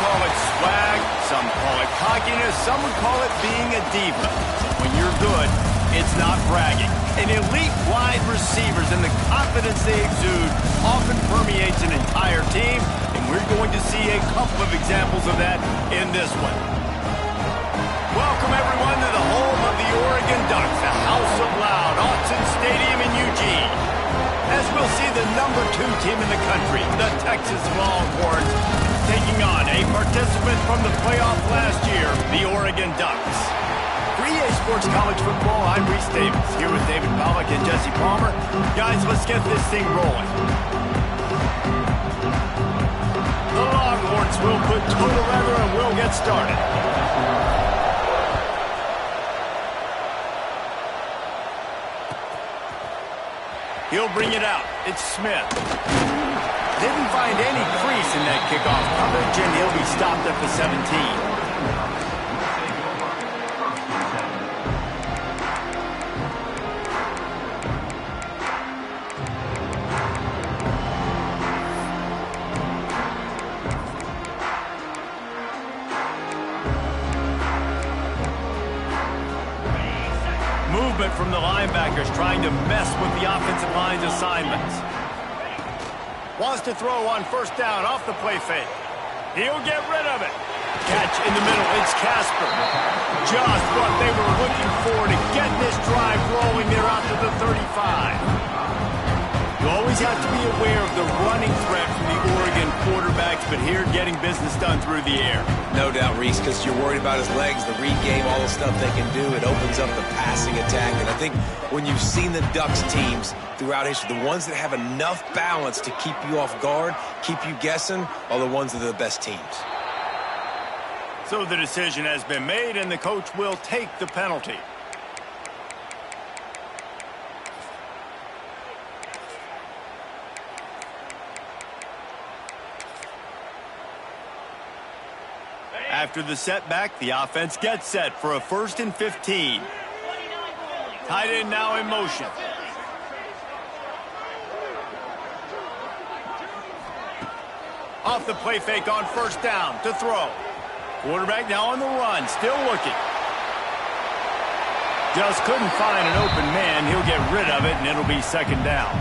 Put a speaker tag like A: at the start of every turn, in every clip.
A: call it swag, some call it cockiness, some would call it being a diva. But when you're good, it's not bragging. And elite wide receivers and the confidence they exude often permeates an entire team, and we're going to see a couple of examples of that in this one. Welcome, everyone, to the home of the Oregon Ducks, the House of Loud, Autzen Stadium in Eugene. As we'll see the #2 team in the country, the Texas Longhorns, taking on a participant from the playoff last year, the Oregon Ducks. For EA Sports College Football, I'm Reese Davis, here with David Pollack and Jesse Palmer. Guys, let's get this thing rolling. The Longhorns will put total leather and we'll get started. He'll bring it out. It's Smith. Didn't find any crease in that kickoff coverage, and he'll be stopped at the 17. Movement from the linebackers trying to mess with the offensive line's assignments. Wants to throw on first down off the play fake. He'll get rid of it. Catch in the middle. It's Casper. Just what they were looking for to get this drive rolling there out to the 35. You always have to be aware of the running threat from the Oregon quarterbacks, but here getting business done through the air.
B: No doubt, Reese, because you're worried about his legs, the read game, all the stuff they can do. It opens up the passing attack. And I think when you've seen the Ducks teams throughout history, the ones that have enough balance to keep you off guard, keep you guessing, are the ones that are the best teams.
A: So the decision has been made, and the coach will take the penalty. After the setback, the offense gets set for a 1st and 15. Tight end now in motion. Off the play fake on first down to throw. Quarterback now on the run, still looking. Just couldn't find an open man. He'll get rid of it, and it'll be 2nd down.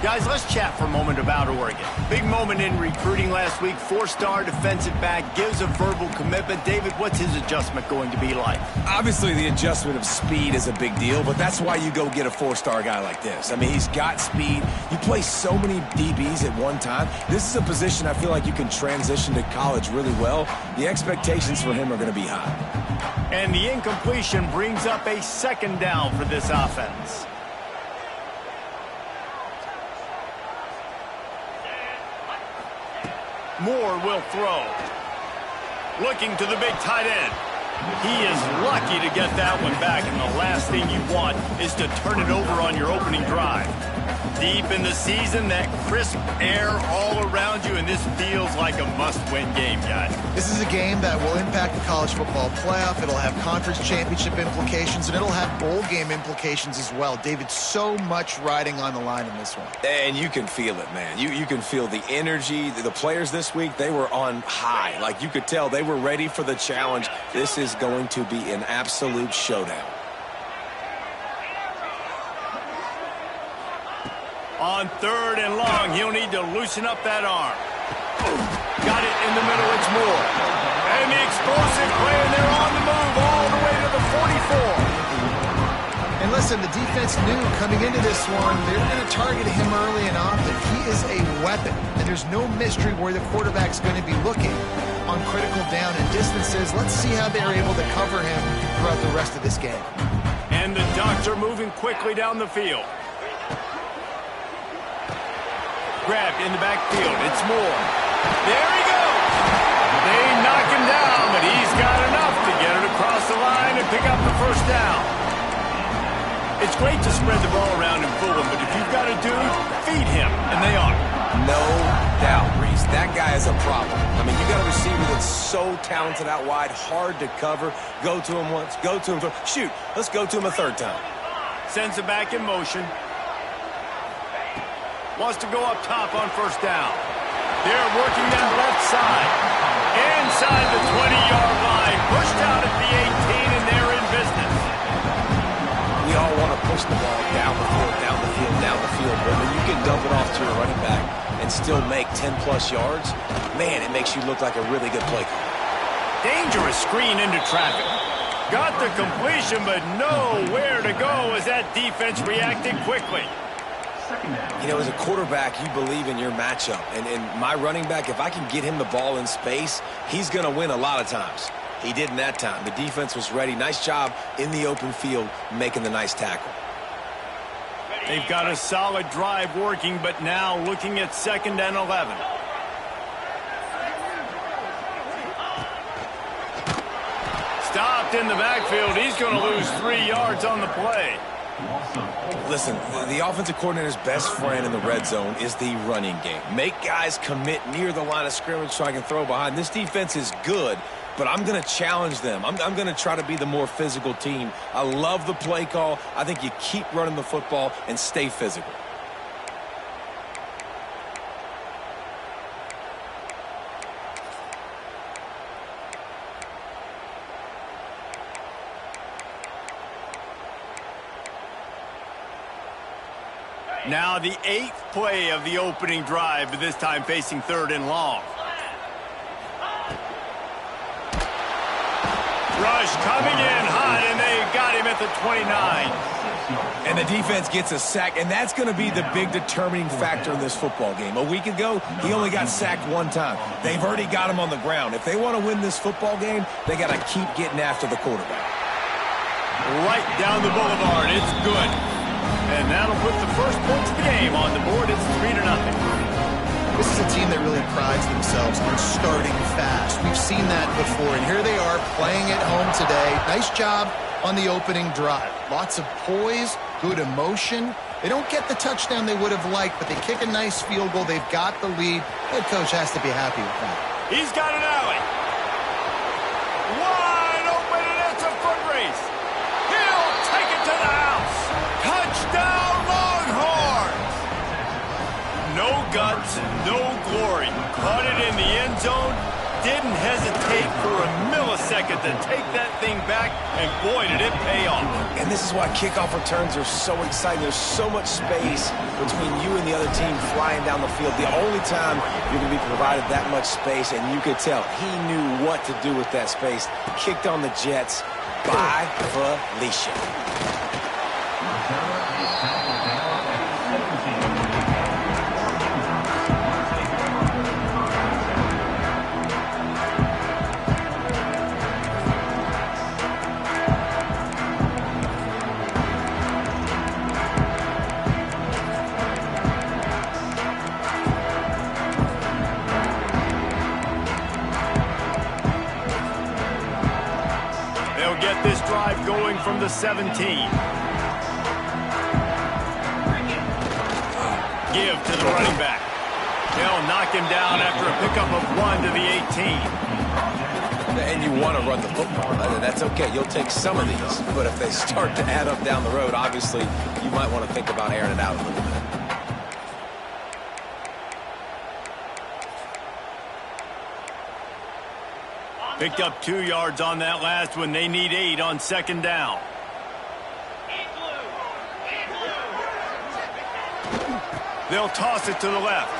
A: Guys, let's chat for a moment about Oregon. Big moment in recruiting last week. 4-star defensive back, gives a verbal commitment. David, what's his adjustment going to be like?
B: Obviously, the adjustment of speed is a big deal, but that's why you go get a 4-star guy like this. I mean, he's got speed. You play so many DBs at one time. This is a position I feel like you can transition to college really well. The expectations for him are going to be high.
A: And the incompletion brings up a 2nd down for this offense. Moore will throw. Looking to the big tight end. He is lucky to get that one back, and the last thing you want is to turn it over on your opening drive. Deep in the season, that crisp air all around you, and this feels like a must-win game, guys.
C: This is a game that will impact the college football playoff. It'll have conference championship implications, and it'll have bowl game implications as well. David, so much riding on the line in this one.
B: And you can feel it, man. You can feel the energy. The players this week, they were on high. Like, you could tell they were ready for the challenge. This is going to be an absolute showdown.
A: On 3rd and long, he'll need to loosen up that arm. Got it in the middle, it's Moore. And the explosive play, and they're on the move all the way to the 44.
C: And listen, the defense knew coming into this one, they're going to target him early and often. He is a weapon, and there's no mystery where the quarterback's going to be looking on critical down and distances. Let's see how they're able to cover him throughout the rest of this game.
A: And the Ducks are moving quickly down the field. Grabbed in the backfield. It's Moore. There he goes. They knock him down, but he's got enough to get it across the line and pick up the 1st down. It's great to spread the ball around and fool him, but if you've got a dude, feed him, and they are.
B: No doubt, Reese. That guy is a problem. I mean, you got a receiver that's so talented out wide, hard to cover. Go to him once, go to him twice. Shoot, let's go to him a 3rd time.
A: Sends it back in motion. Wants to go up top on first down. They're working that left side. Inside the 20-yard line. Pushed out at the 18, and they're in business.
B: We all want to push the ball down the field, down the field, down the field. But when you can dump it off to your running back and still make 10-plus yards, man, it makes you look like a really good play call.
A: Dangerous screen into traffic. Got the completion, but nowhere to go as that defense reacted quickly.
B: You know, as a quarterback, you believe in your matchup. And my running back, if I can get him the ball in space, he's going to win a lot of times. He did in that time. The defense was ready. Nice job in the open field making the nice tackle.
A: They've got a solid drive working, but now looking at 2nd and 11. Stopped in the backfield. He's going to lose 3 yards on the play.
B: Listen, the offensive coordinator's best friend in the red zone is the running game. Make guys commit near the line of scrimmage so I can throw behind. This defense is good, but I'm going to challenge them. I'm going to try to be the more physical team. I love the play call. I think you keep running the football and stay physical.
A: Now the 8th play of the opening drive, but this time facing 3rd and long. Rush coming in hot, and they got him at the 29.
B: And the defense gets a sack, and that's going to be the big determining factor in this football game. A week ago, he only got sacked 1 time. They've already got him on the ground. If they want to win this football game, they got to keep getting after the quarterback.
A: Right down the boulevard. It's good. And that'll put the first points of the game on the board. It's 3-0.
C: This is a team that really prides themselves on starting fast. We've seen that before, and here they are playing at home today. Nice job on the opening drive. Lots of poise, good emotion. They don't get the touchdown they would have liked, but they kick a nice field goal. They've got the lead. Head coach has to be happy with that.
A: He's got an alley. Wide open, and it's a foot race. He'll take it to the house. Touchdown, Longhorns! No guts, no glory. Caught it in the end zone. Didn't hesitate for a millisecond to take that thing back, and boy, did it pay off.
B: And this is why kickoff returns are so exciting. There's so much space between you and the other team flying down the field. The only time you're going to be provided that much space, and you could tell he knew what to do with that space. Kicked on the Jets by Felicia.
A: They'll get this drive going from the 17. Give to the running back. They'll knock him down after a pickup of 1 to the 18.
B: And you want to run the football. That's okay. You'll take some of these. But if they start to add up down the road, obviously, you might want to think about airing it out a little bit.
A: Picked up 2 yards on that last one. They need 8 on 2nd down. They'll toss it to the left.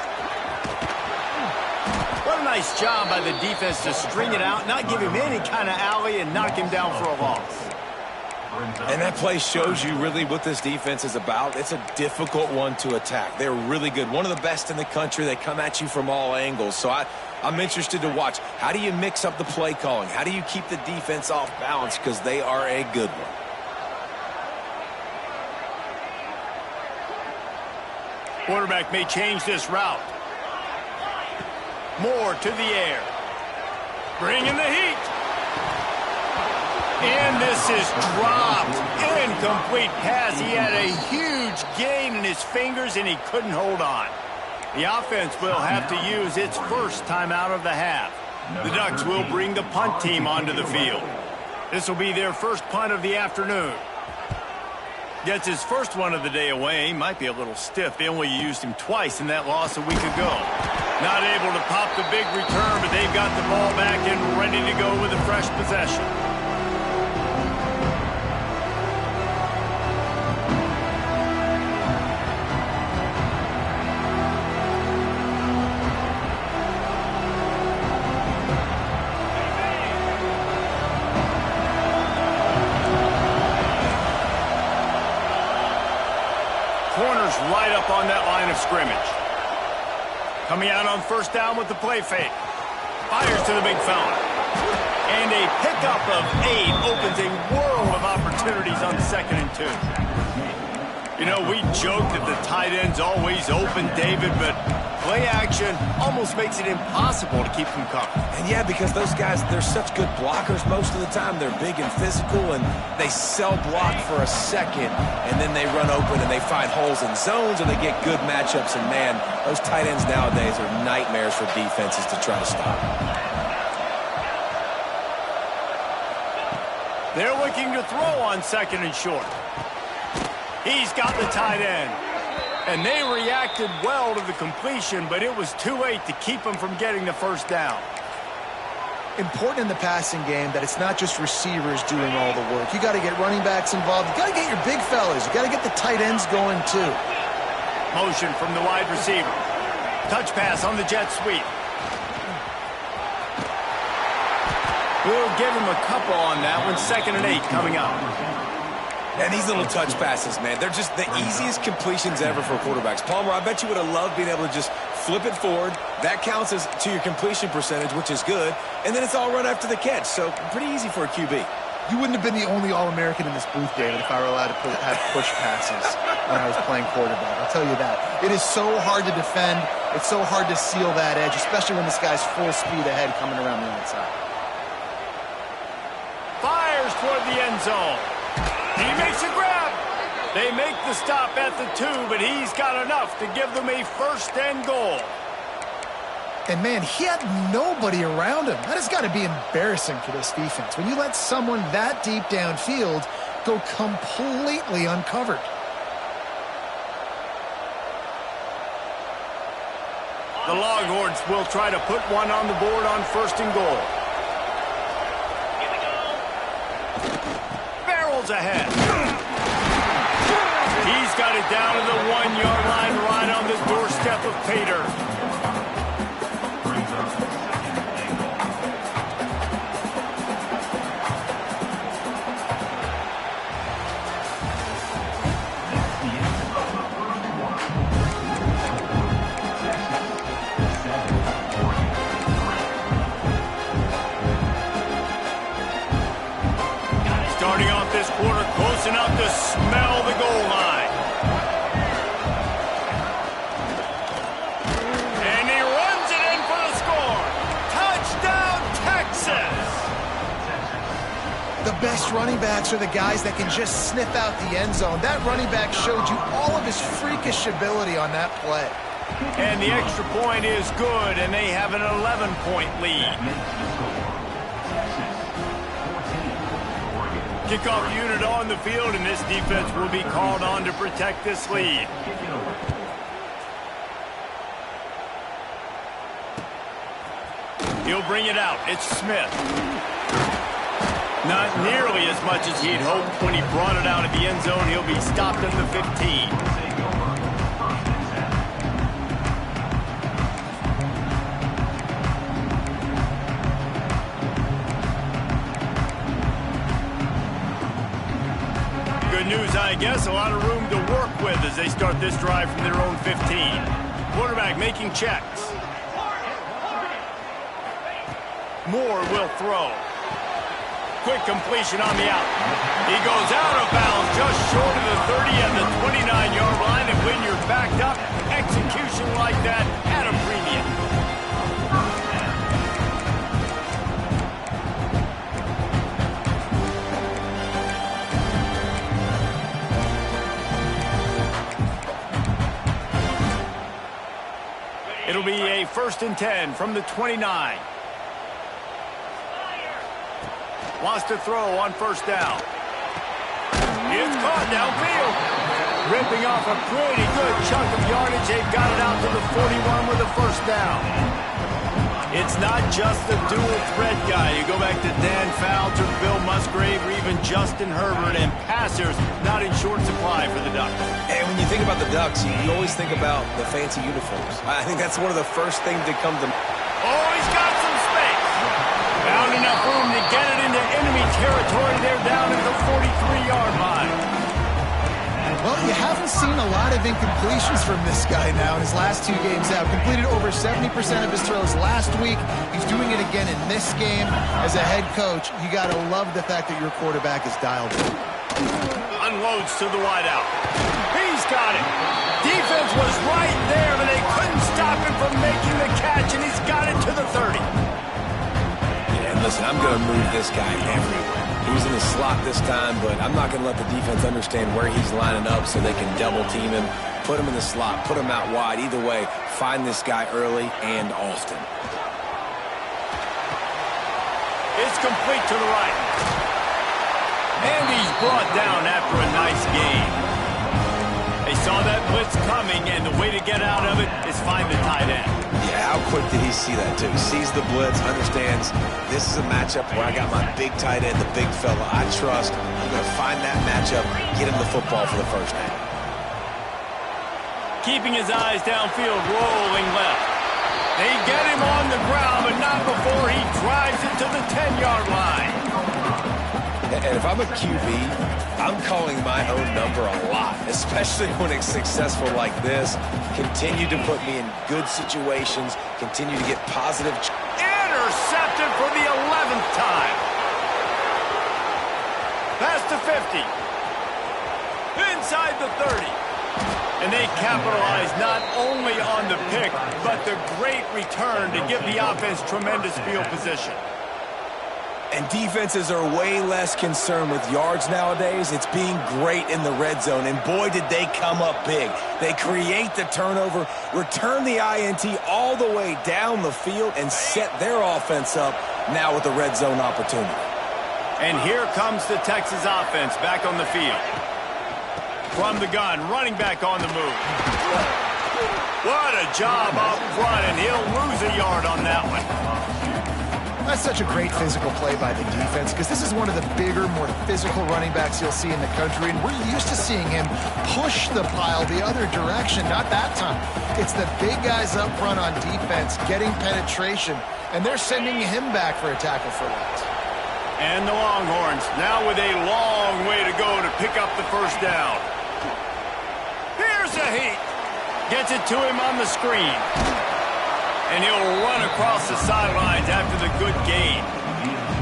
A: What a nice job by the defense to string it out, not give him any kind of alley, and knock him down for a loss.
B: And that play shows you really what this defense is about. It's a difficult one to attack. They're really good. One of the best in the country. They come at you from all angles. So I'm interested to watch. How do you mix up the play calling? How do you keep the defense off balance? Because they are a good one.
A: Quarterback may change this route. Moore to the air. Bringing the heat. And this is dropped. Incomplete pass. He had a huge gain in his fingers, and he couldn't hold on. The offense will have to use its first timeout of the half. The Ducks will bring the punt team onto the field. This will be their first punt of the afternoon. Gets his first one of the day away. Might be a little stiff. They only used him twice in that loss a week ago. Not able to pop the big return, but they've got the ball back and ready to go with a fresh possession. Corner's right up on that line of scrimmage. Coming out on first down with the play fake. Fires to the big fella. And a pickup of 8 opens a world of opportunities on 2nd and 2. You know, we joke that the tight end's always open, David, but play action almost makes it impossible to keep them covered.
B: And yeah, because those guys, they're such good blockers most of the time. They're big and physical, and they sell block for a second, and then they run open and they find holes in zones, or they get good matchups. And man, those tight ends nowadays are nightmares for defenses to try to stop.
A: They're looking to throw on 2nd and short. He's got the tight end. And they reacted well to the completion, but it was too late to keep them from getting the first down.
C: Important in the passing game that it's not just receivers doing all the work. You got to get running backs involved. You got to get your big fellas. You got to get the tight ends going too.
A: Motion from the wide receiver. Touch pass on the jet sweep. We'll give him a couple on that one. 2nd and 8 coming up.
B: And these little touch passes, man, they're just the easiest completions ever for quarterbacks. Palmer, I bet you would have loved being able to just flip it forward. That counts as to your completion percentage, which is good. And then it's all run after the catch, so pretty easy for a QB.
C: You wouldn't have been the only All-American in this booth, David, if I were allowed to have push passes when I was playing quarterback. I'll tell you that. It is so hard to defend. It's so hard to seal that edge, especially when this guy's full speed ahead coming around the outside.
A: Fires toward the end zone. He makes a grab. They make the stop at the 2, but he's got enough to give them a 1st and goal.
C: And, man, he had nobody around him. That has got to be embarrassing for this defense. When you let someone that deep downfield go completely uncovered.
A: The Longhorns will try to put one on the board on 1st and goal. Ahead. He's got it down to the 1-yard line right on the doorstep of Pater. Starting off this quarter close enough to smell the goal line. And he runs it in for the score. Touchdown, Texas!
C: The best running backs are the guys that can just sniff out the end zone. That running back showed you all of his freakish ability on that play.
A: And the extra point is good, and they have an 11-point lead. Kickoff unit on the field, and this defense will be called on to protect this lead. He'll bring it out. It's Smith. Not nearly as much as he'd hoped when he brought it out of the end zone. He'll be stopped at the 15. Good news, I guess. A lot of room to work with as they start this drive from their own 15. Quarterback making checks. Moore will throw. Quick completion on the out. He goes out of bounds just short of the 30 and the 29-yard line. And when you're backed up, execution like that at a premium. It'll be a 1st and 10 from the 29. Wants to throw on 1st down. It's caught downfield. ripping off a pretty good chunk of yardage. They've got it out to the 41 with a first down. It's not just the dual threat guy. You go back to Dan Fowler, Bill Musgrave, or even Justin Herbert, and passers not in short supply for the Ducks.
B: And when you think about the Ducks, you always think about the fancy uniforms. I think that's one of the first things that come to mind.
A: Oh, he's got some space. Found enough room to get it into enemy territory. They're down at the 43-yard line.
C: Well, you haven't seen a lot of incompletions from this guy now in his last 2 games out. Completed over 70% of his throws last week. He's doing it again in this game. As a head coach, you got to love the fact that your quarterback is dialed in.
A: Unloads to the wideout. He's got it. Defense was right there, but they couldn't stop him from making the catch, and he's got it to the 30.
B: Yeah, and listen, I'm going to move this guy everywhere. He's in the slot this time, but I'm not going to let the defense understand where he's lining up so they can double team him, put him in the slot, put him out wide. Either way, find this guy early and often.
A: It's complete to the right. And he's brought down after a nice game. They saw that blitz coming, and the way to get out of it is find the tight end.
B: Yeah, how quick did he see that, too? Sees the blitz, understands this is a matchup where I got my big tight end, the big fella I trust. I'm going to find that matchup, get him the football for the first down.
A: Keeping his eyes downfield, rolling left. They get him on the ground, but not before he drives it to the 10-yard line.
B: And if I'm a QB, I'm calling my own number a lot, especially when it's successful like this. Continue to put me in good situations, continue to get positive.
A: Intercepted for the 11th time. Past the 50. Inside the 30. And they capitalize not only on the pick, but the great return to give the offense tremendous field position.
B: And defenses are way less concerned with yards nowadays. It's being great in the red zone. And boy, did they come up big. They create the turnover, return the INT all the way down the field, and set their offense up now with the red zone opportunity.
A: And here comes the Texas offense back on the field. From the gun, running back on the move. What a job up front, and he'll lose a yard on that one.
C: That's such a great physical play by the defense because this is one of the bigger, more physical running backs you'll see in the country, and we're used to seeing him push the pile the other direction. Not that time. It's the big guys up front on defense getting penetration, and they're sending him back for a tackle for loss.
A: And the Longhorns now with a long way to go to pick up the first down. Here's a heat. Gets it to him on the screen. And he'll run across the sidelines after the good gain.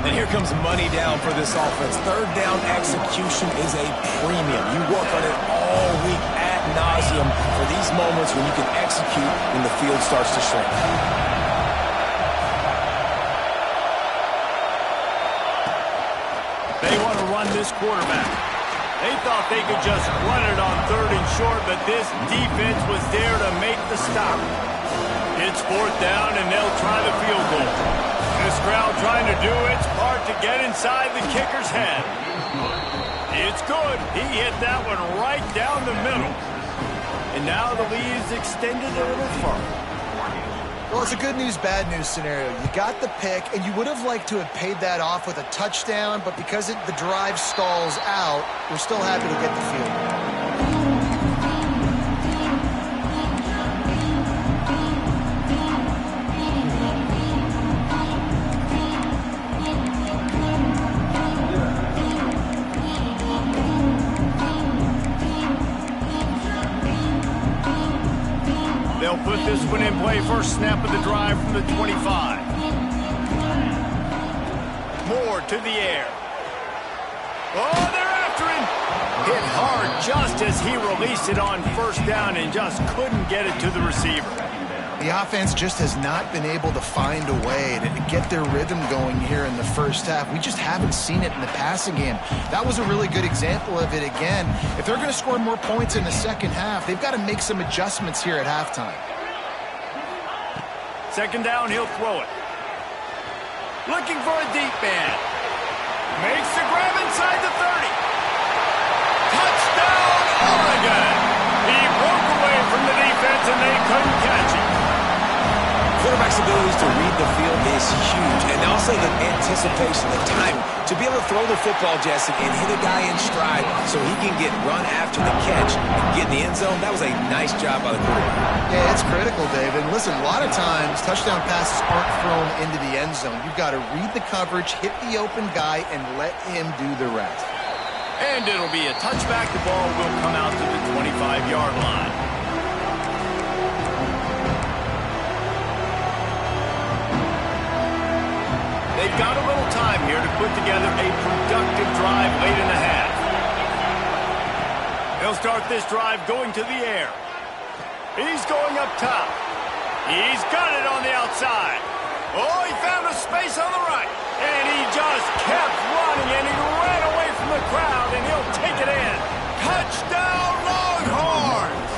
B: And here comes money down for this offense. Third down execution is a premium. You work on it all week ad nauseum for these moments when you can execute when the field starts to shrink.
A: They want to run this quarterback. They thought they could just run it on 3rd and short, but this defense was there to make the stop. It's 4th down, and they'll try the field goal. This crowd trying to do its part to get inside the kicker's head. It's good. He hit that one right down the middle. And now the lead is extended a little further.
C: Well, it's a good news, bad news scenario. You got the pick, and you would have liked to have paid that off with a touchdown, but because the drive stalls out, we're still happy to get the field goal.
A: They'll put this one in play. First snap of the drive from the 25. Moore to the air. Oh, they're after him. Hit hard just as he released it on first down and just couldn't get it to the receiver.
C: The offense just has not been able to find a way to get their rhythm going here in the first half. We just haven't seen it in the passing game. That was a really good example of it again. If they're going to score more points in the second half, they've got to make some adjustments here at halftime.
A: Second down, he'll throw it. Looking for a deep man. Makes the grab inside the 30. Touchdown, Oregon!
B: flexibility to read the field is huge. And also the anticipation, the timing. To be able to throw the football, Jesse, and hit a guy in stride so he can get run after the catch and get in the end zone, that was a nice job by the quarterback.
C: Yeah, it's critical, David. And listen, a lot of times touchdown passes aren't thrown into the end zone. You've got to read the coverage, hit the open guy, and let him do the rest.
A: And it'll be a touchback. The ball will come out to the 25-yard line. They've got a little time here to put together a productive drive late in the half. They'll start this drive going to the air. He's going up top. He's got it on the outside. Oh, he found a space on the right. And he just kept running, and he ran away from the crowd, and he'll take it in. Touchdown, Longhorns!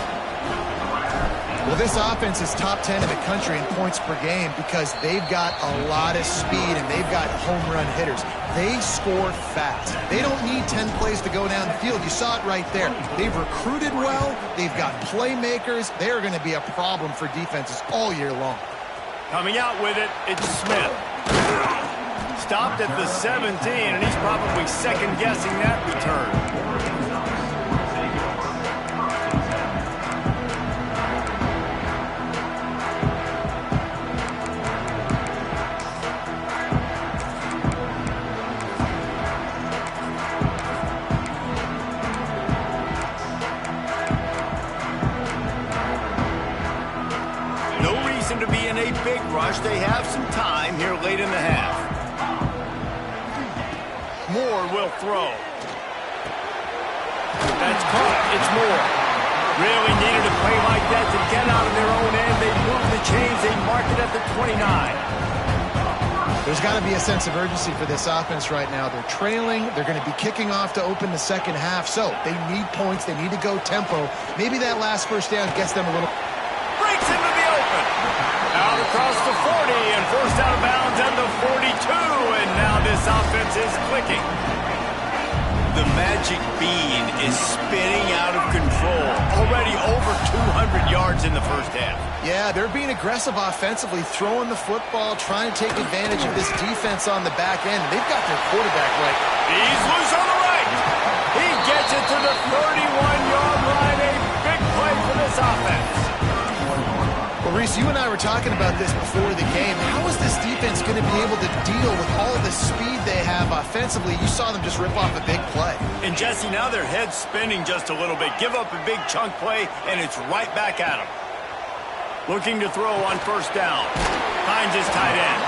C: Well, this offense is top 10 in the country in points per game because they've got a lot of speed and they've got home run hitters. They score fast. They don't need 10 plays to go down the field. You saw it right there. They've recruited well. They've got playmakers. They're going to be a problem for defenses all year long.
A: Coming out with it, it's Smith. Stopped at the 17, and he's probably second-guessing that return. To be in a big rush. They have some time here late in the half. Moore will throw. That's caught. It's Moore. Really needed a play like that to get out of their own end. They move the chains. They mark it at the 29.
C: There's got to be a sense of urgency for this offense right now. They're trailing. They're going to be kicking off to open the second half. So they need points. They need to go tempo. Maybe that last first down gets them a little.
A: Breaks into the open. Out across the 40 and forced out of bounds at the 42. And now this offense is clicking. The magic bean is spinning out of control. Already over 200 yards in the first half.
C: Yeah, they're being aggressive offensively, throwing the football, trying to take advantage of this defense on the back end. They've got their quarterback right.
A: He's loose on the right. He gets it to the 31-yard line. A big play for this offense.
C: Well, Reese, you and I were talking about this before the game. How is this defense going to be able to deal with all the speed they have offensively? You saw them just rip off a big play.
A: And, Jesse, now their head's spinning just a little bit. Give up a big chunk play, and it's right back at them. Looking to throw on first down. Finds his tight end.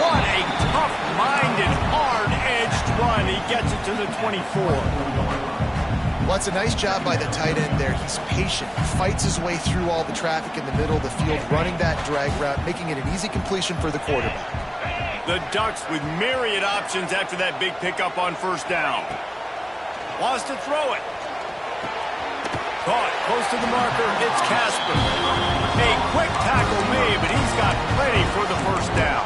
A: What a tough-minded, hard-edged run. He gets it to the 24.
C: Well, it's a nice job by the tight end there. He's patient. He fights his way through all the traffic in the middle of the field, running that drag route, making it an easy completion for the quarterback.
A: The Ducks with myriad options after that big pickup on first down. Wants to throw it. Caught close to the marker. It's Casper. A quick tackle made, but he's got plenty for the first down.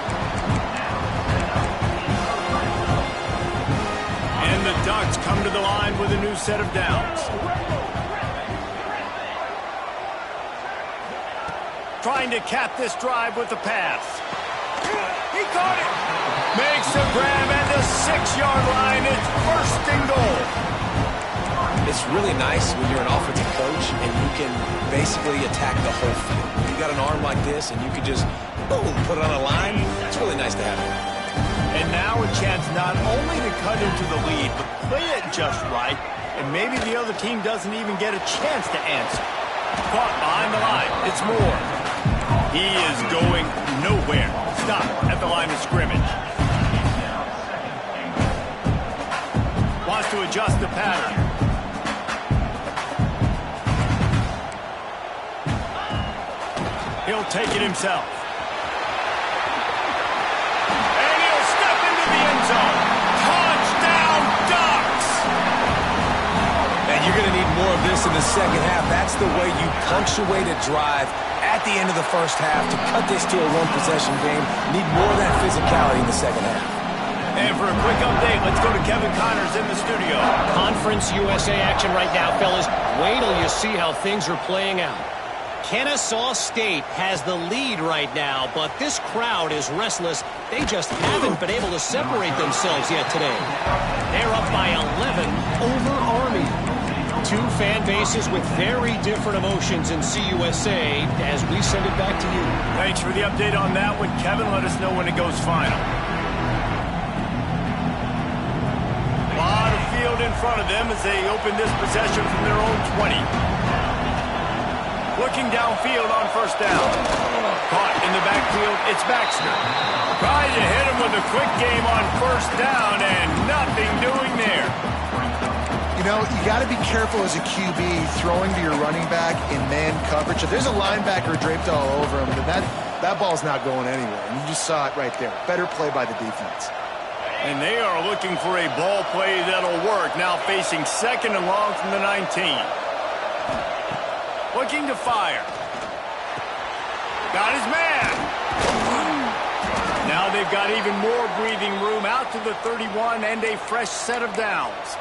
A: And the Ducks come to the line with a new set of downs. Trying to cap this drive with the pass. He caught it. Makes the grab at the 6-yard line. It's first and goal.
B: It's really nice when you're an offensive coach and you can basically attack the whole field. You got an arm like this and you can just, boom, put it on a line. It's really nice to have it.
A: And now a chance not only to cut into the lead, but play it just right, and maybe the other team doesn't even get a chance to answer. Caught behind the line. It's Moore. He is going nowhere. Stop at the line of scrimmage. Wants to adjust the pattern. He'll take it himself. Touchdown, Ducks!
B: And you're going to need more of this in the second half. That's the way you punctuate a drive at the end of the first half to cut this to a one-possession game. Need more of that physicality in the second half.
A: And for a quick update, let's go to Kevin Connors in the studio.
D: Conference USA action right now, fellas. Wait till you see how things are playing out. Kennesaw State has the lead right now, but this crowd is restless. They just haven't been able to separate themselves yet today. They're up by 11 over Army. Two fan bases with very different emotions in CUSA as we send it back to you.
A: Thanks for the update on that one, Kevin. Let us know when it goes final. A lot of field in front of them as they open this possession from their own 20. Looking downfield on first down. Caught in the backfield, it's Baxter. Trying to hit him with a quick game on first down and nothing doing there.
C: You know, you got to be careful as a QB throwing to your running back in man coverage. If there's a linebacker draped all over him, that ball's not going anywhere. And you just saw it right there. Better play by the defense.
A: And they are looking for a ball play that'll work. Now facing second and long from the 19. Looking to fire. Got his man. Now they've got even more breathing room out to the 31 and a fresh set of downs.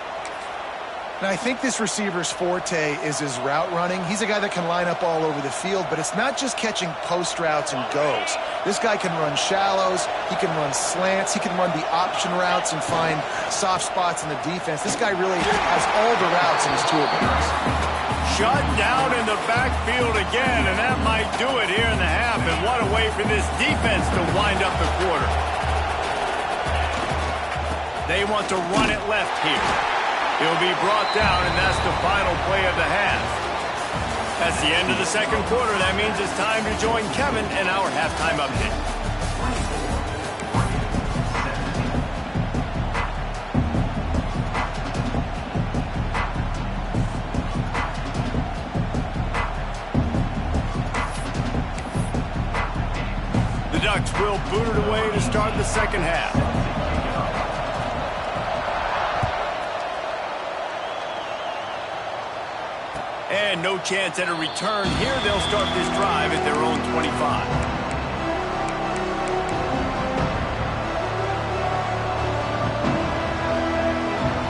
C: Now, I think this receiver's forte is his route running. He's a guy that can line up all over the field, but it's not just catching post routes and goes. This guy can run shallows, he can run slants, he can run the option routes and find soft spots in the defense. This guy really has all the routes in his toolbox.
A: Shut down in the backfield again, and that might do it here in the half. And what a way for this defense to wind up the quarter. They want to run it left here. He'll be brought down, and that's the final play of the half. That's the end of the second quarter. That means it's time to join Kevin in our halftime update. The Ducks will boot it away to start the second half. And no chance at a return here. They'll start this drive at their own 25.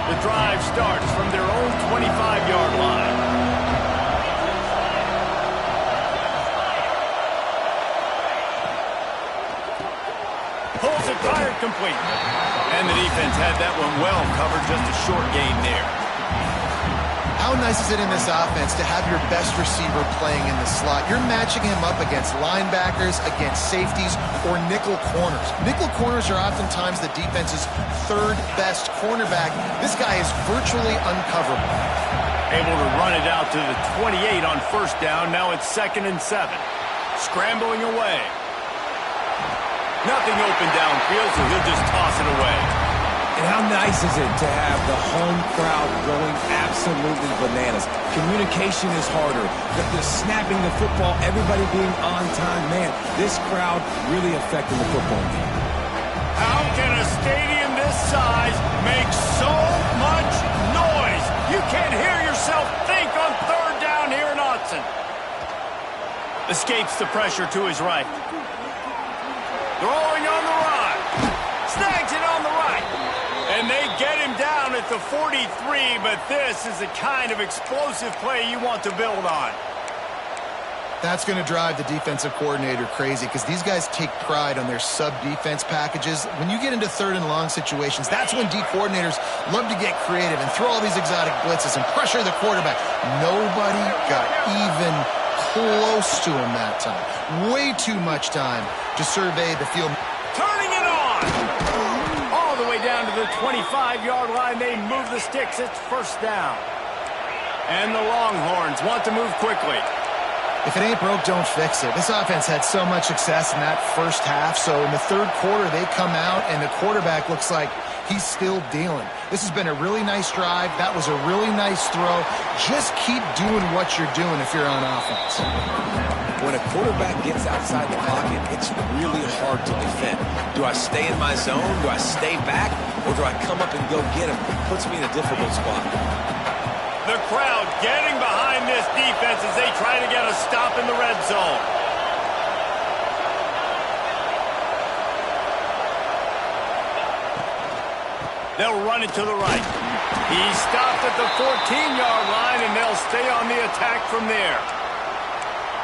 A: The drive starts from their own 25-yard line. Pulls it fired complete. And the defense had that one well covered. Just a short gain there.
C: How nice is it in this offense to have your best receiver playing in the slot? You're matching him up against linebackers, against safeties, or nickel corners. Nickel corners are oftentimes the defense's third best cornerback. This guy is virtually uncoverable.
A: Able to run it out to the 28 on first down. Now it's 2nd and 7. Scrambling away. Nothing open downfield, so he'll just toss it away.
B: And how nice is it to have the home crowd going absolutely bananas? Communication is harder. The snapping the football, everybody being on time. Man, this crowd really affecting the football game.
A: How can a stadium this size make so much noise? You can't hear yourself think on third down here in Autzen. Escapes the pressure to his right. Throwing on the run. Snags it on the right. And they get him down at the 43, but this is the kind of explosive play you want to build on.
C: That's going to drive the defensive coordinator crazy because these guys take pride on their sub-defense packages. When you get into third and long situations, that's when D coordinators love to get creative and throw all these exotic blitzes and pressure the quarterback. Nobody got even close to him that time. Way too much time to survey the field.
A: Turning it on! All the way down to the 25-yard line. They move the sticks. It's first down. And the Longhorns want to move quickly.
C: If it ain't broke, don't fix it. This offense had so much success in that first half, so in the third quarter, they come out, and the quarterback looks like he's still dealing. This has been a really nice drive. That was a really nice throw. Just keep doing what you're doing if you're on offense.
B: When a quarterback gets outside the pocket, it's really hard to defend. Do I stay in my zone? Do I stay back? Or do I come up and go get him? It puts me in a difficult spot.
A: The crowd getting behind this defense as they try to get a stop in the red zone. They'll run it to the right. He stopped at the 14-yard line, and they'll stay on the attack from there.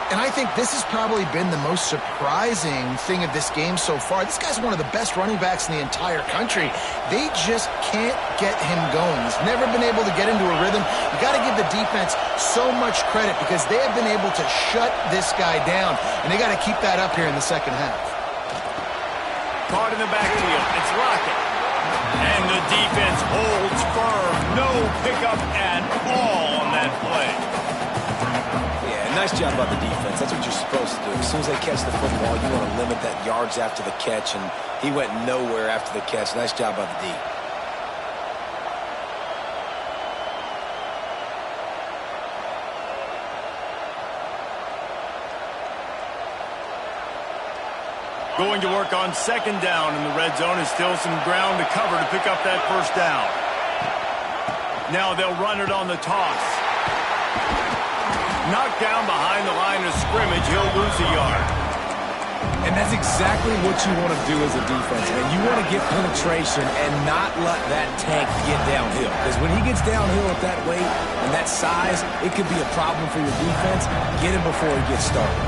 C: And I think this has probably been the most surprising thing of this game so far. This guy's one of the best running backs in the entire country. They just can't get him going. He's never been able to get into a rhythm. You got to give the defense so much credit because they have been able to shut this guy down, and they got to keep that up here in the second half.
A: Caught in the backfield. It's Lockett. And the defense holds firm. No pickup at all on that play.
B: Nice job by the defense. That's what you're supposed to do. As soon as they catch the football, you want to limit that yards after the catch, and he went nowhere after the catch. Nice job by the D.
A: Going to work on second down in the red zone, and still some ground to cover to pick up that first down. Now they'll run it on the toss. Knocked down behind the line of scrimmage, he'll lose a yard.
B: And that's exactly what you want to do as a defense, man. You want to get penetration and not let that tank get downhill. Because when he gets downhill at that weight and that size, it could be a problem for your defense. Get him before he gets started.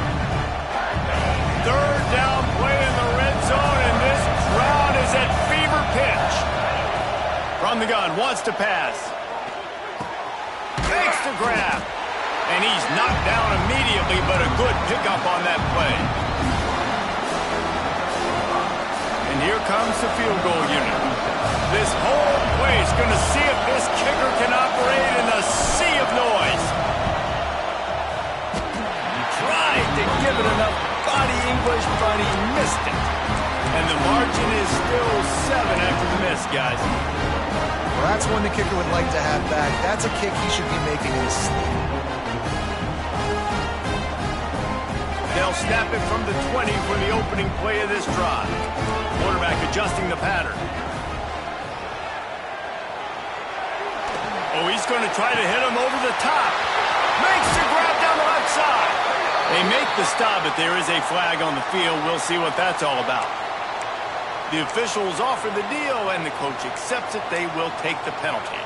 A: Third down play in the red zone, and this crowd is at fever pitch. From the gun, wants to pass. Fakes the grab. And he's knocked down immediately, but a good pickup on that play. And here comes the field goal unit. This whole play is going to see if this kicker can operate in a sea of noise. He tried to give it enough body English, but he missed it. And the margin is still 7 after the miss, guys.
C: Well, that's one the kicker would like to have back. That's a kick he should be making in his sleep.
A: They'll snap it from the 20 for the opening play of this drive. Quarterback adjusting the pattern. Oh, he's going to try to hit him over the top. Makes the grab down the left side. They make the stop, but there is a flag on the field. We'll see what that's all about. The officials offer the deal, and the coach accepts it. They will take the penalty.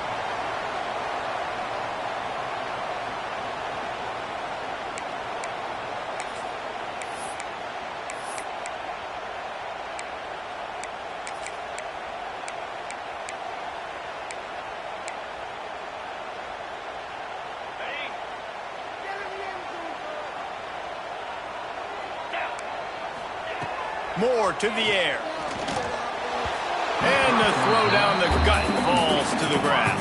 A: Moore to the air. And the throw down the gut falls to the grass.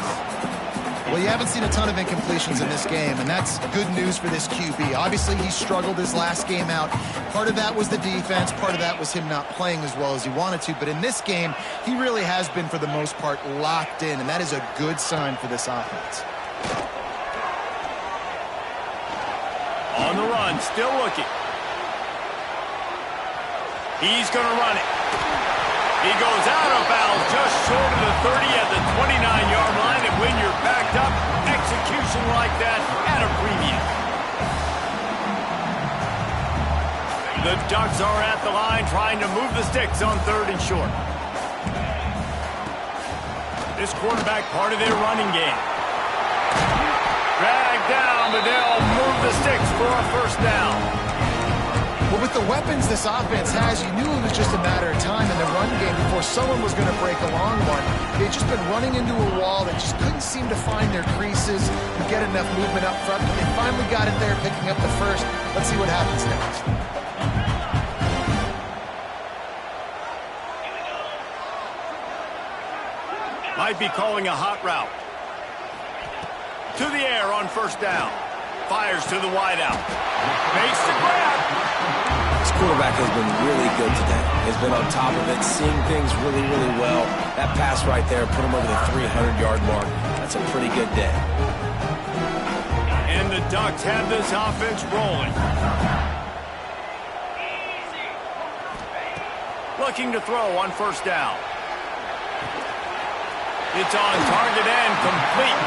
C: Well, you haven't seen a ton of incompletions in this game, and that's good news for this QB. Obviously, he struggled his last game out. Part of that was the defense. Part of that was him not playing as well as he wanted to. But in this game, he really has been, for the most part, locked in, and that is a good sign for this offense.
A: On the run, still looking. He's going to run it. He goes out of bounds just short of the 30 at the 29-yard line. And when you're backed up, execution like that at a premium. The Ducks are at the line trying to move the sticks on third and short. This quarterback part of their running game. Dragged down, but they'll move the sticks for a first down.
C: Well, with the weapons this offense has, you knew it was just a matter of time in the run game before someone was going to break a long one. They'd just been running into a wall. They just couldn't seem to find their creases and get enough movement up front. But they finally got it there, picking up the first. Let's see what happens next.
A: Might be calling a hot route. To the air on first down. Fires to the wideout. Makes the grab.
B: This quarterback has been really good today. He's been on top of it, seeing things really, really well. That pass right there put him over the 300-yard mark. That's a pretty good day.
A: And the Ducks have this offense rolling. Looking to throw on first down. It's on target and complete.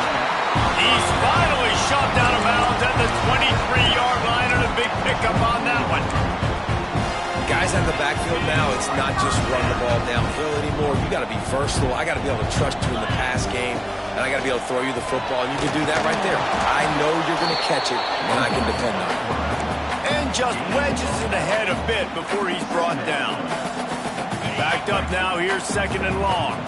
A: He's finally shoved out of bounds at the 23-yard line, and a big pickup on that one.
B: Guys out of the backfield now, it's not just run the ball downhill anymore. You got to be versatile. I got to be able to trust you in the pass game, and I got to be able to throw you the football, and you can do that right there. I know you're going to catch it, and I can depend on it.
A: And just wedges it ahead a bit before he's brought down. Backed up now, here's 2nd and long.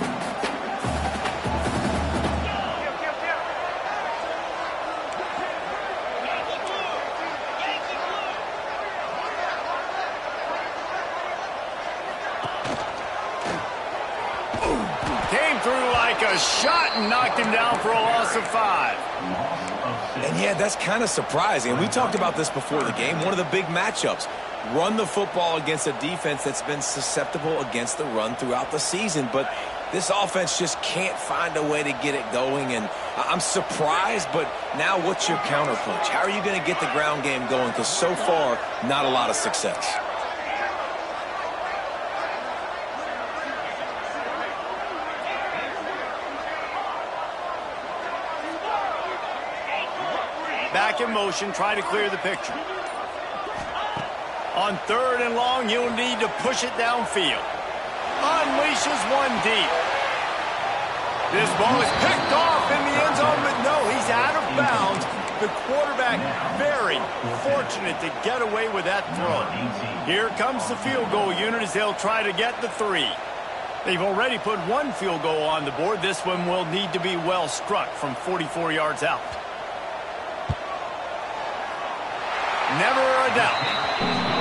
A: Came through like a shot and knocked him down for a loss of 5.
B: And yeah, that's kind of surprising. We talked about this before the game. One of the big matchups. Run the football against a defense that's been susceptible against the run throughout the season. But this offense just can't find a way to get it going. And I'm surprised, but now what's your counterpunch? How are you going to get the ground game going? Because so far, not a lot of success.
A: Back in motion, trying to clear the picture. On 3rd and long, you'll need to push it downfield. Unleashes one deep. This ball is picked off in the end zone, but no, he's out of bounds. The quarterback very fortunate to get away with that throw. Here comes the field goal unit as they'll try to get the 3. They've already put 1 field goal on the board. This one will need to be well struck from 44 yards out. Never a doubt.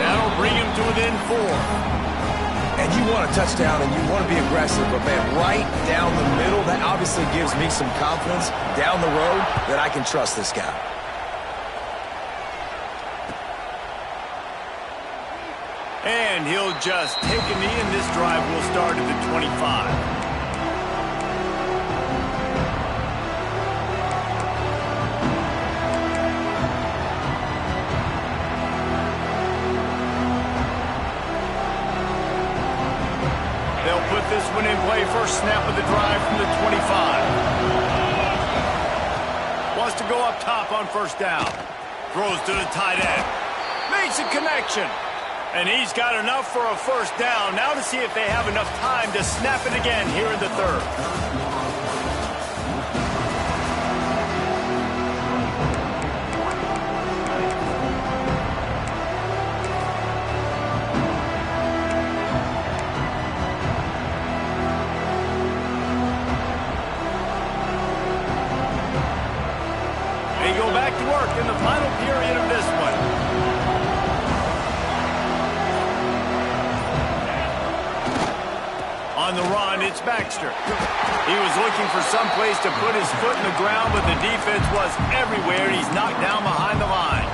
A: That'll bring him to within 4.
B: And you want a touchdown and you want to be aggressive, but man, right down the middle, that obviously gives me some confidence down the road that I can trust this guy.
A: And he'll just take a knee, and this drive will start at the 25. They'll put this one in play. First snap of the drive from the 25. Wants to go up top on 1st down. Throws to the tight end. Makes a connection. And he's got enough for a 1st down. Now to see if they have enough time to snap it again here in the 3rd. In the final period of this one. On the run, it's Baxter. He was looking for some place to put his foot in the ground, but the defense was everywhere. He's knocked down behind the line.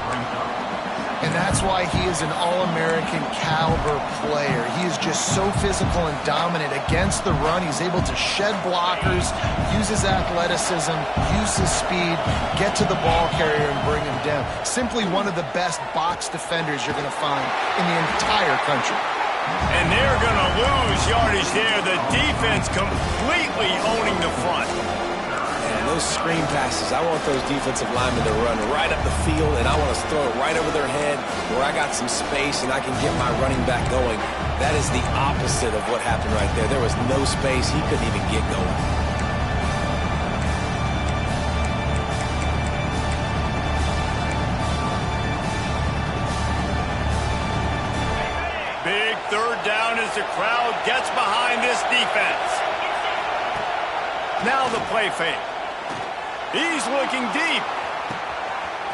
C: And that's why he is an All-American caliber player. He is just so physical and dominant against the run. He's able to shed blockers, use his athleticism, use his speed, get to the ball carrier and bring him down. Simply one of the best box defenders you're going to find in the entire country.
A: And they're going to lose yardage there. The defense completely owning the front.
B: Those screen passes, I want those defensive linemen to run right up the field, and I want to throw it right over their head where I got some space and I can get my running back going. That is the opposite of what happened right there. There was no space. He couldn't even get going.
A: Big 3rd down as the crowd gets behind this defense. Now the play fake. He's looking deep.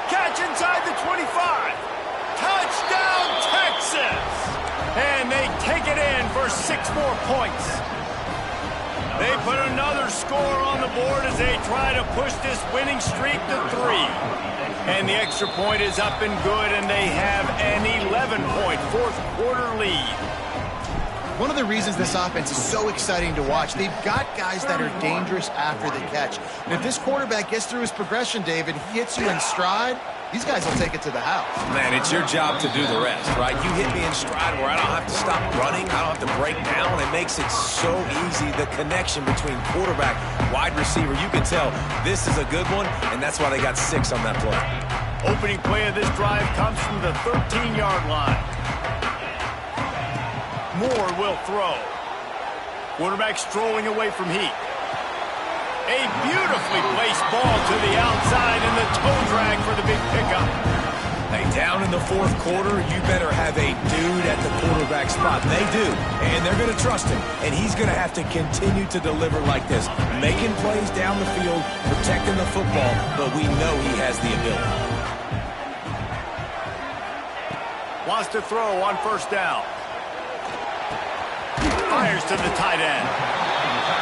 A: Catch inside the 25. Touchdown, Texas! And they take it in for 6 more points. They put another score on the board as they try to push this winning streak to 3. And the extra point is up and good, and they have an 11-point 4th quarter lead.
C: One of the reasons this offense is so exciting to watch, they've got guys that are dangerous after the catch. And if this quarterback gets through his progression, David, he hits you in stride, these guys will take it to the house.
B: Man, it's your job to do the rest, right? You hit me in stride where I don't have to stop running, I don't have to break down. It makes it so easy, the connection between quarterback, wide receiver. You can tell this is a good one, and that's why they got 6 on that play.
A: Opening play of this drive comes from the 13-yard line. Moore will throw. Quarterback strolling away from Heat. A beautifully placed ball to the outside, and the toe drag for the big pickup.
B: Hey, Down in the fourth quarter, you better have a dude at the quarterback spot. They do, and they're going to trust him. And he's going to have to continue to deliver like this, making plays down the field, protecting the football, but we know he has the ability.
A: Wants to throw on first down. Fires to the tight end.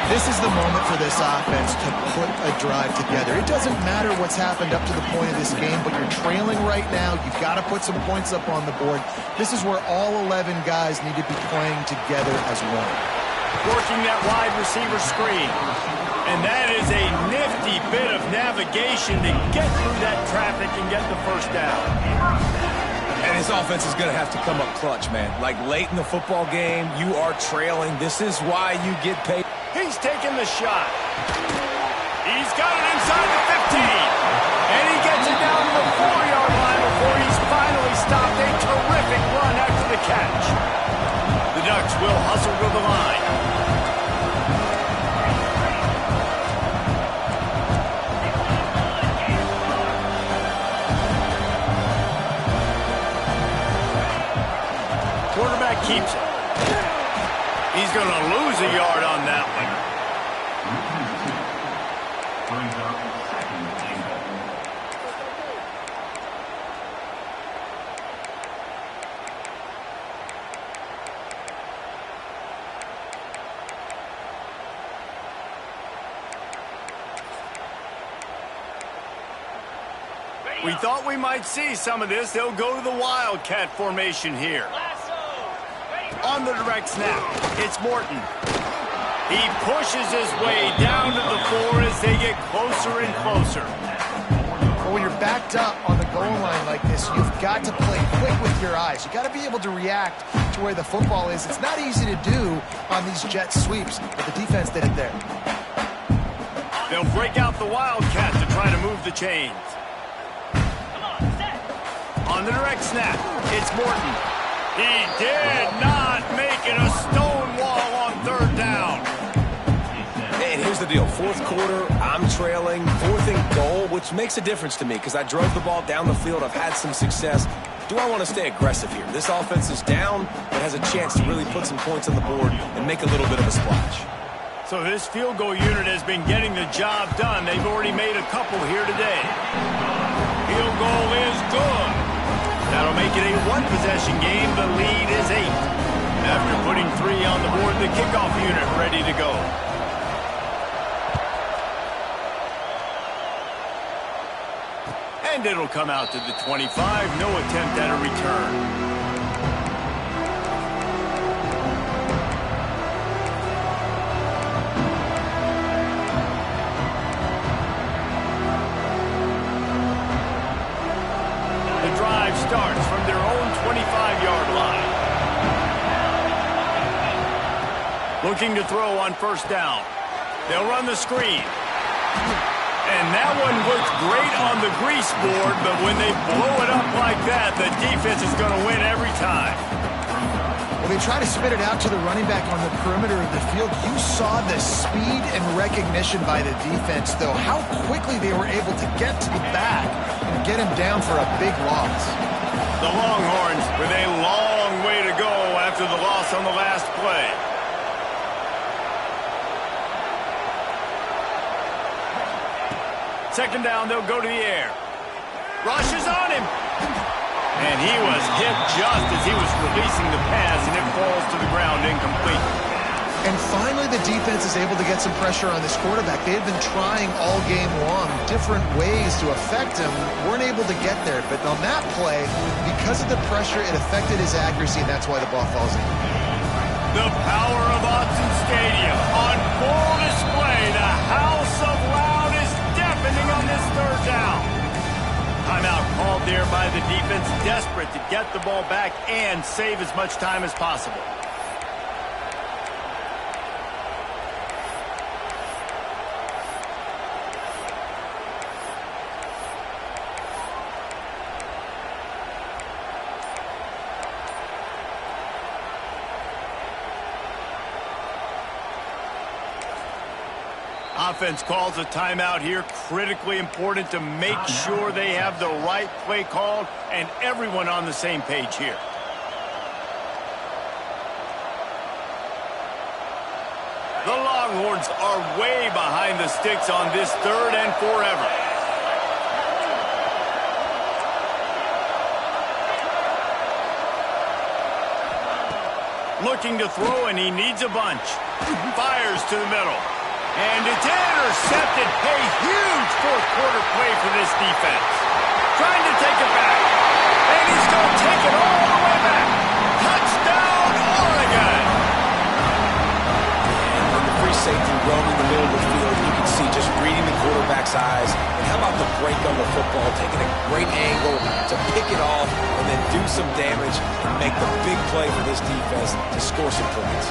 C: This is the moment for this offense to put a drive together. It doesn't matter what's happened up to the point of this game, but you're trailing right now. You've got to put some points up on the board. This is where all 11 guys need to be playing together as one.
A: Working that wide receiver screen. And that is a nifty bit of navigation to get through that traffic and get the first down.
B: And his offense is going to have to come up clutch, man. Like late in the football game, you are trailing. This is why you get paid.
A: He's taking the shot. He's got it inside the 15. And he gets it down to the 4-yard line before he's finally stopped. A terrific run after the catch. The Ducks will hustle to the line. Quarterback keeps it. He's going to lose a yard on that one. We thought we might see some of this. They'll go to the Wildcat formation here. On the direct snap, it's Morton. He pushes his way down to the 4 as they get closer and closer.
C: Well, when you're backed up on the goal line like this, you've got to play quick with your eyes. You've got to be able to react to where the football is. It's not easy to do on these jet sweeps, but the defense did it there.
A: They'll break out the Wildcat to try to move the chains. On the direct snap, it's Morton. He did not make it a stone wall on third down.
B: And here's the deal. Fourth quarter, I'm trailing. 4th and goal, which makes a difference to me because I drove the ball down the field. I've had some success. Do I want to stay aggressive here? This offense is down, but has a chance to really put some points on the board and make a little bit of a splash.
A: So this field goal unit has been getting the job done. They've already made a couple here today. Field goal is good. That'll make it a one-possession game. The lead is 8. After putting 3 on the board, the kickoff unit ready to go. And it'll come out to the 25. No attempt at a return. Starts from their own 25-yard line. Looking to throw on first down. They'll run the screen. And that one looked great on the grease board, but when they blow it up like that, the defense is going to win every time.
C: Well, they try to spit it out to the running back on the perimeter of the field. You saw the speed and recognition by the defense, though. How quickly they were able to get to the back and get him down for a big loss.
A: The Longhorns with a long way to go after the loss on the last play. Second down, they'll go to the air. Rush is on him. And he was hit just as he was releasing the pass, and it falls to the ground incomplete.
C: And finally, the defense is able to get some pressure on this quarterback. They had been trying all game long different ways to affect him, weren't able to get there. But on that play, because of the pressure, it affected his accuracy, and that's why the ball falls in.
A: The power of Autzen Stadium on full display. The house of loud is deafening on this third down. Timeout called there by the defense, desperate to get the ball back and save as much time as possible. Offense calls a timeout here. Critically important to make sure they have the right play called and everyone on the same page here. The Longhorns are way behind the sticks on this 3rd and forever. Looking to throw, and he needs a bunch. Fires to the middle. And it's intercepted. A huge fourth-quarter play for this defense. Trying to take it back. And he's going to take it all the way back. Touchdown, Oregon!
B: And with the free safety roaming the middle of the field, you can see just reading the quarterback's eyes. And how about the break on the football, taking a great angle to pick it off and then do some damage and make the big play for this defense to score some points.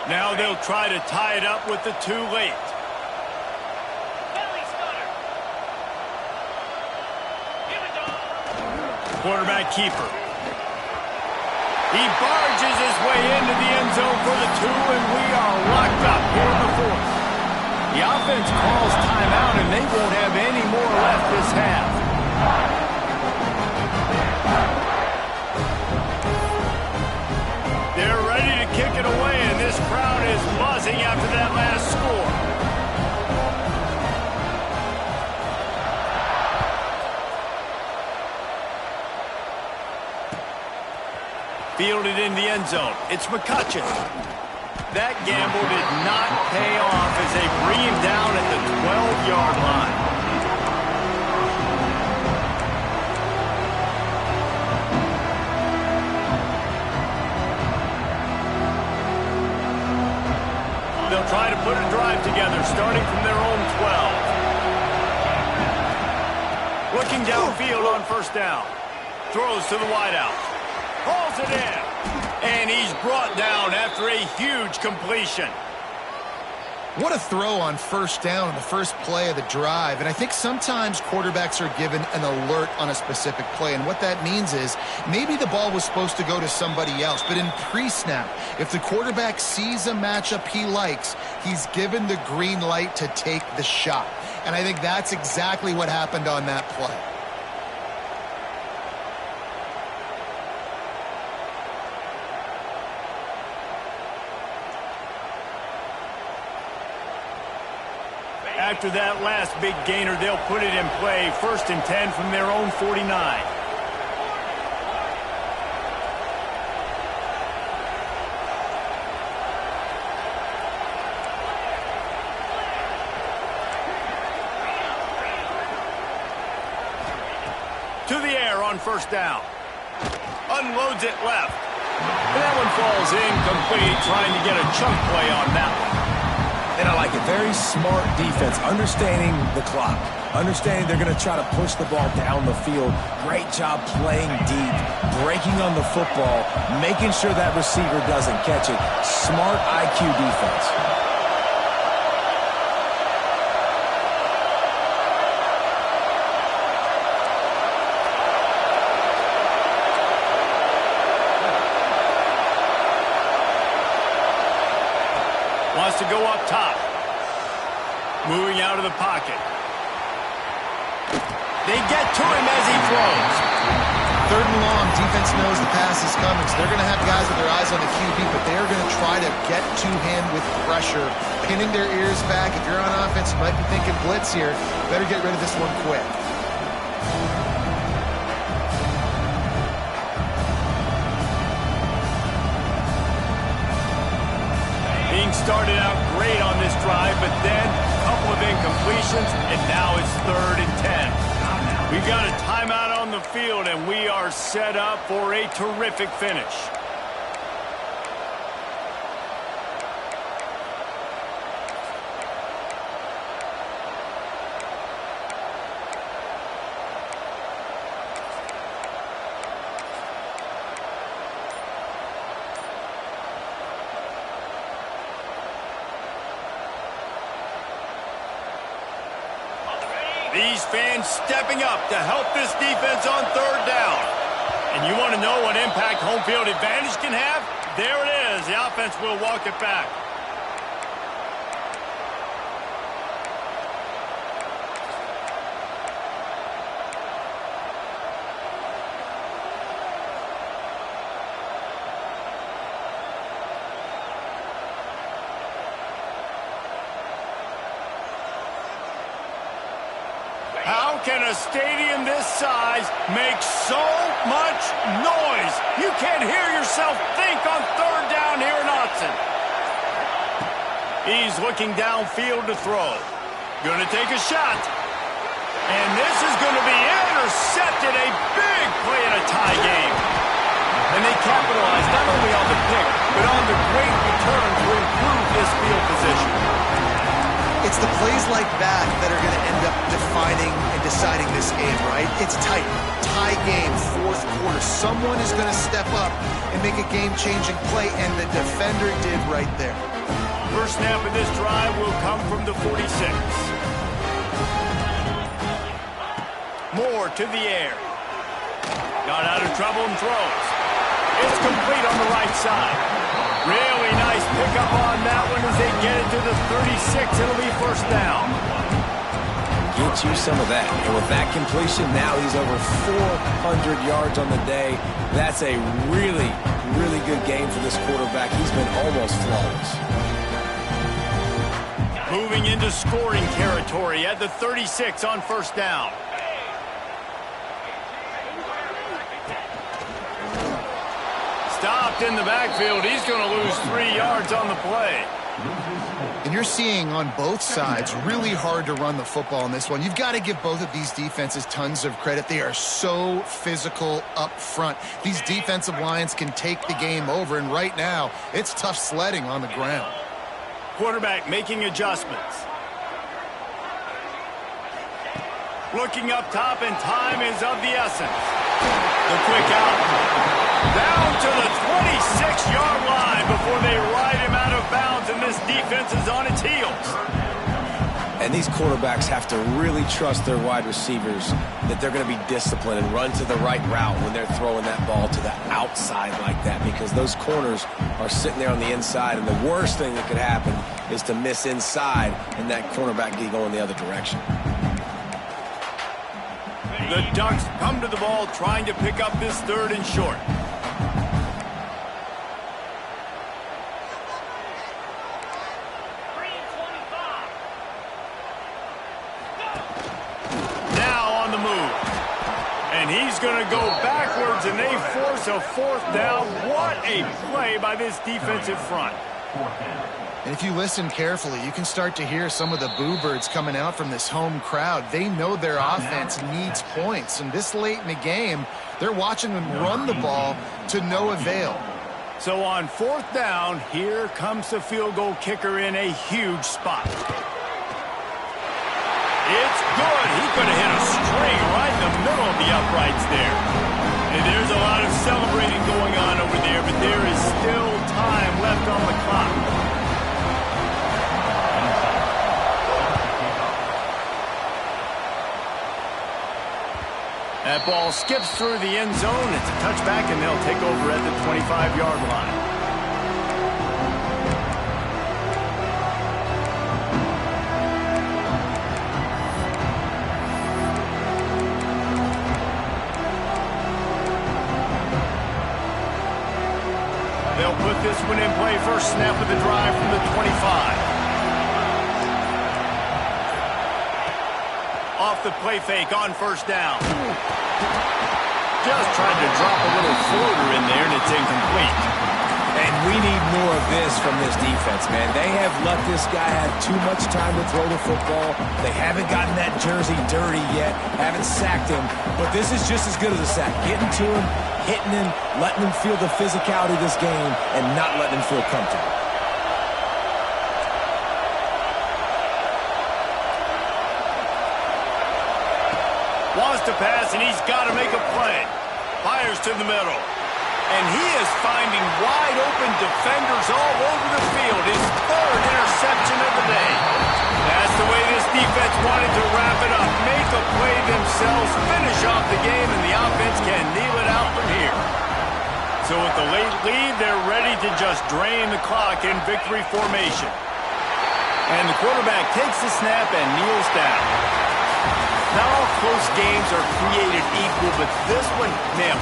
A: Now they'll try to tie it up with the too late. Quarterback keeper. He barges his way into the end zone for the 2, and we are locked up here in the 4th. The offense calls timeout, and they won't have any more left this half. They're ready to kick it away, and this crowd is buzzing after that last score. Fielded in the end zone. It's McCutcheon. That gamble did not pay off as they bring him down at the 12-yard line. They'll try to put a drive together, starting from their own 12. Looking downfield on 1st down. Throws to the wideout. Hauls it in. And he's brought down after a huge completion.
C: What a throw on 1st down in the first play of the drive. And I think sometimes quarterbacks are given an alert on a specific play. And what that means is maybe the ball was supposed to go to somebody else. But in pre-snap, if the quarterback sees a matchup he likes, he's given the green light to take the shot. And I think that's exactly what happened on that play.
A: After that last big gainer, they'll put it in play. 1st and 10 from their own 49. To the air on 1st down. Unloads it left. And that one falls incomplete, trying to get a chunk play on that one.
B: And I like it. Very smart defense, understanding the clock, understanding they're going to try to push the ball down the field. Great job playing deep, breaking on the football, making sure that receiver doesn't catch it. Smart IQ defense.
A: Wants to go up top. Moving out of the pocket. They get to him as he throws.
C: 3rd and long. Defense knows the pass is coming, so they're going to have guys with their eyes on the QB, but they're going to try to get to him with pressure, pinning their ears back. If you're on offense, you might be thinking blitz here. Better get rid of this one quick.
A: Started out great on this drive, but then a couple of incompletions, and now it's 3rd and 10. We've got a timeout on the field, and we are set up for a terrific finish. These fans stepping up to help this defense on third down. And you want to know what impact home field advantage can have? There it is. The offense will walk it back. How can a stadium this size make so much noise? You can't hear yourself think on third down here in Autzen. He's looking downfield to throw. Going to take a shot. And this is going to be intercepted. A big play in a tie game. And they capitalized not only on the pick, but on the great return to improve this field position.
C: It's the plays like that that are going to end up defining and deciding this game, right? It's tight. Tie game, fourth quarter. Someone is going to step up and make a game-changing play, and the defender did right there.
A: First snap of this drive will come from the 46. Moore to the air. Got out of trouble and throws. It's complete on the right side. Really nice pickup on that one as they get it to the 36. It'll be first down.
B: Get you some of that. And with that completion, now he's over 400 yards on the day. That's a really, really good game for this quarterback. He's been almost flawless.
A: Moving into scoring territory at the 36 on first down. Stopped in the backfield. He's going to lose 3 yards on the play.
C: And you're seeing on both sides really hard to run the football in this one. You've got to give both of these defenses tons of credit. They are so physical up front. These defensive lines can take the game over, and right now it's tough sledding on the ground.
A: Quarterback making adjustments. Looking up top, and time is of the essence. The quick out. Down to the 26-yard line before they ride him out of bounds, and this defense is on its heels.
B: And these quarterbacks have to really trust their wide receivers that they're going to be disciplined and run to the right route when they're throwing that ball to the outside like that, because those corners are sitting there on the inside, and the worst thing that could happen is to miss inside and that cornerback get going the other direction.
A: The Ducks come to the ball trying to pick up this third and short. And he's going to go backwards, and they force a fourth down. What a play by this defensive front.
C: And if you listen carefully, you can start to hear some of the boo birds coming out from this home crowd. They know their offense needs points, and this late in the game, they're watching them run the ball to no avail.
A: So on fourth down, here comes the field goal kicker in a huge spot. It's good. He could have hit a string right in the middle of the uprights there. And there's a lot of celebrating going on over there, but there is still time left on the clock. That ball skips through the end zone. It's a touchback, and they'll take over at the 25-yard line. They'll put this one in play. First snap of the drive from the 25. Off the play fake on first down. Just tried to drop a little floater in there, and it's incomplete.
B: And we need more of this from this defense, man. They have let this guy have too much time to throw the football. They haven't gotten that jersey dirty yet, haven't sacked him. But this is just as good as a sack. Getting to him, hitting him, letting him feel the physicality of this game, and not letting him feel comfortable.
A: Wants to pass, and he's got to make a play. Fires to the middle. And he is finding wide-open defenders all over the field. His third interception of the day. That's the way this defense wanted to wrap it up. Made make a play themselves, finish off the game, and the offense can kneel it out from here. So with the late lead, they're ready to just drain the clock in victory formation. And the quarterback takes the snap and kneels down. Not all close games are created equal, but this one, man,